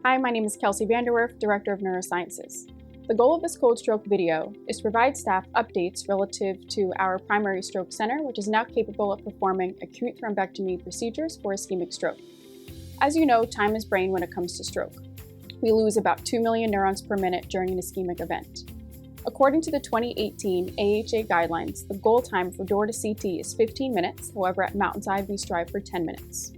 Hi, my name is Kelsey Vanderwerf, Director of Neurosciences. The goal of this Cold Stroke video is to provide staff updates relative to our primary stroke center, which is now capable of performing acute thrombectomy procedures for ischemic stroke. As you know, time is brain when it comes to stroke. We lose about 2 million neurons per minute during an ischemic event. According to the 2018 AHA guidelines, the goal time for door to CT is 15 minutes, however at Mountainside we strive for 10 minutes.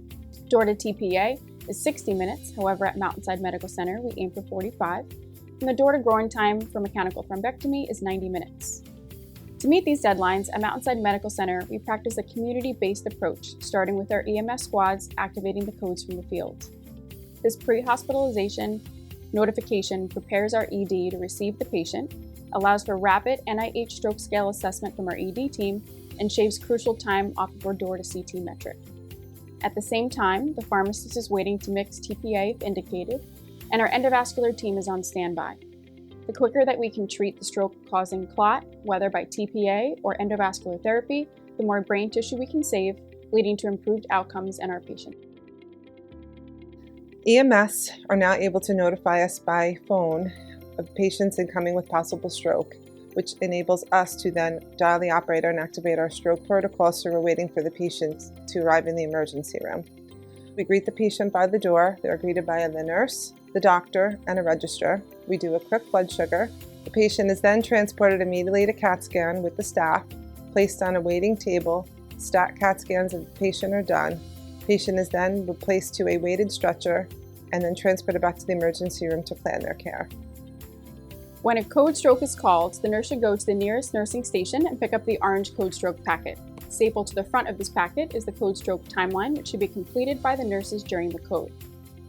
Door to TPA is 60 minutes, however at Mountainside Medical Center we aim for 45, and the door to groin time for mechanical thrombectomy is 90 minutes. To meet these deadlines, at Mountainside Medical Center we practice a community-based approach, starting with our EMS squads activating the codes from the field. This pre-hospitalization notification prepares our ED to receive the patient, allows for rapid NIH stroke scale assessment from our ED team, and shaves crucial time off of our door to CT metric. At the same time, the pharmacist is waiting to mix TPA if indicated, and our endovascular team is on standby. The quicker that we can treat the stroke-causing clot, whether by TPA or endovascular therapy, the more brain tissue we can save, leading to improved outcomes in our patient. EMS are now able to notify us by phone of patients incoming with possible stroke, which enables us to then dial the operator and activate our stroke protocol so we're waiting for the patient to arrive in the emergency room. We greet the patient by the door. They're greeted by the nurse, the doctor, and a registrar. We do a quick blood sugar. The patient is then transported immediately to CAT scan with the staff, placed on a waiting table. Stat CAT scans of the patient are done. Patient is then placed to a weighted stretcher and then transported back to the emergency room to plan their care. When a code stroke is called, the nurse should go to the nearest nursing station and pick up the orange code stroke packet. Stapled to the front of this packet is the code stroke timeline, which should be completed by the nurses during the code.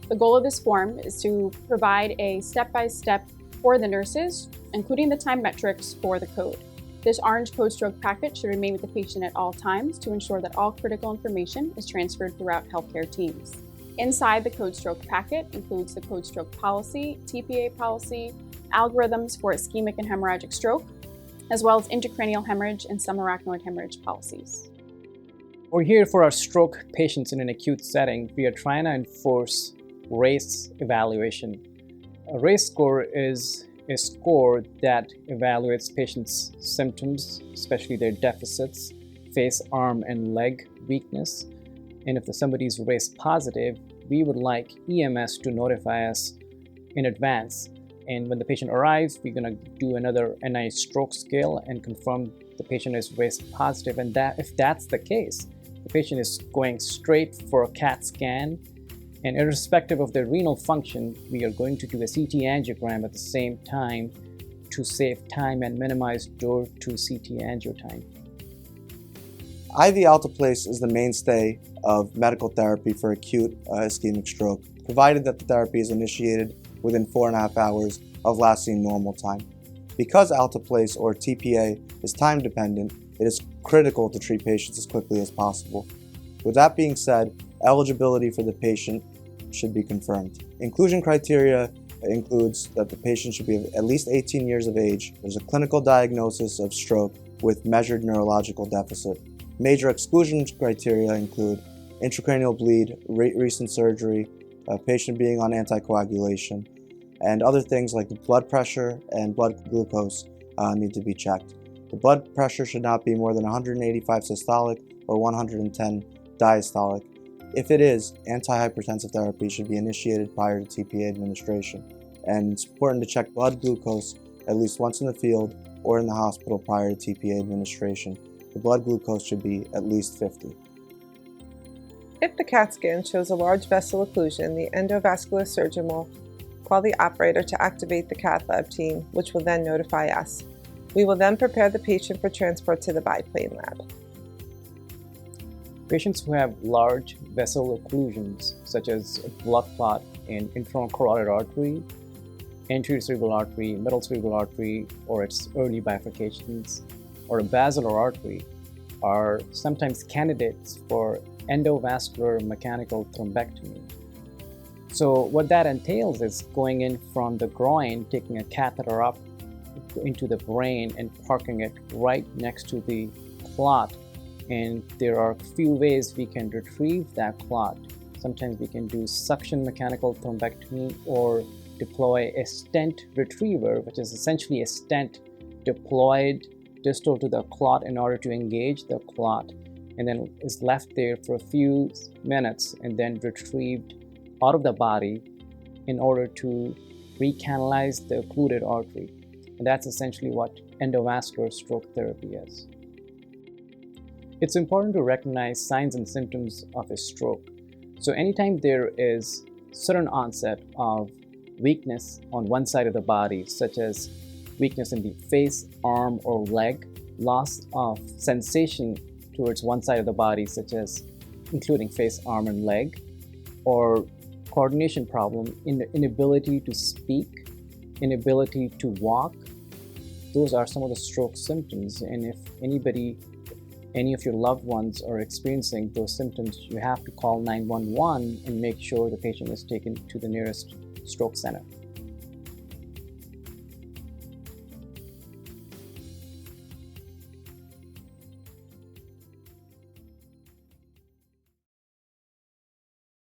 The goal of this form is to provide a step-by-step for the nurses, including the time metrics for the code. This orange code stroke packet should remain with the patient at all times to ensure that all critical information is transferred throughout healthcare teams. Inside the code stroke packet includes the code stroke policy, TPA policy, algorithms for ischemic and hemorrhagic stroke, as well as intracranial hemorrhage and subarachnoid hemorrhage policies. We're here for our stroke patients in an acute setting. We are trying to enforce RACE evaluation. A RACE score is a score that evaluates patients' symptoms, especially their deficits, face, arm, and leg weakness. And if somebody is RACE positive, we would like EMS to notify us in advance. And when the patient arrives, we're going to do another NIH stroke scale and confirm the patient is RACE positive. And that, if that's the case, the patient is going straight for a CAT scan. And irrespective of their renal function, we are going to do a CT angiogram at the same time to save time and minimize door to CT angio time. IV alteplase is the mainstay of medical therapy for acute ischemic stroke, provided that the therapy is initiated within 4.5 hours of last seen normal time. Because alteplase or TPA is time dependent, it is critical to treat patients as quickly as possible. With that being said, eligibility for the patient should be confirmed. Inclusion criteria includes that the patient should be at least 18 years of age. There's a clinical diagnosis of stroke with measured neurological deficit. Major exclusion criteria include intracranial bleed, recent surgery, a patient being on anticoagulation, and other things like the blood pressure and blood glucose need to be checked. The blood pressure should not be more than 185 systolic or 110 diastolic. If it is, antihypertensive therapy should be initiated prior to TPA administration. And it's important to check blood glucose at least once in the field or in the hospital prior to TPA administration. The blood glucose should be at least 50. If the CAT scan shows a large vessel occlusion, the endovascular surgeon will call the operator to activate the cath lab team, which will then notify us. We will then prepare the patient for transport to the biplane lab. Patients who have large vessel occlusions, such as a blood clot in infernal carotid artery, anterior cerebral artery, middle cerebral artery, or its early bifurcations, or a basilar artery, are sometimes candidates for endovascular mechanical thrombectomy. So what that entails is going in from the groin, taking a catheter up into the brain and parking it right next to the clot. And there are a few ways we can retrieve that clot Sometimes we can do suction mechanical thrombectomy or deploy a stent retriever, which is essentially a stent deployed distal to the clot in order to engage the clot, and then is left there for a few minutes and then retrieved out of the body in order to recanalize the occluded artery. And that's essentially what endovascular stroke therapy is. It's important to recognize signs and symptoms of a stroke. So anytime there is sudden onset of weakness on one side of the body, such as weakness in the face, arm, or leg, loss of sensation towards one side of the body, such as including face, arm, and leg, or coordination problem, inability to speak, inability to walk, those are some of the stroke symptoms. And if any of your loved ones are experiencing those symptoms, you have to call 911 and make sure the patient is taken to the nearest stroke center.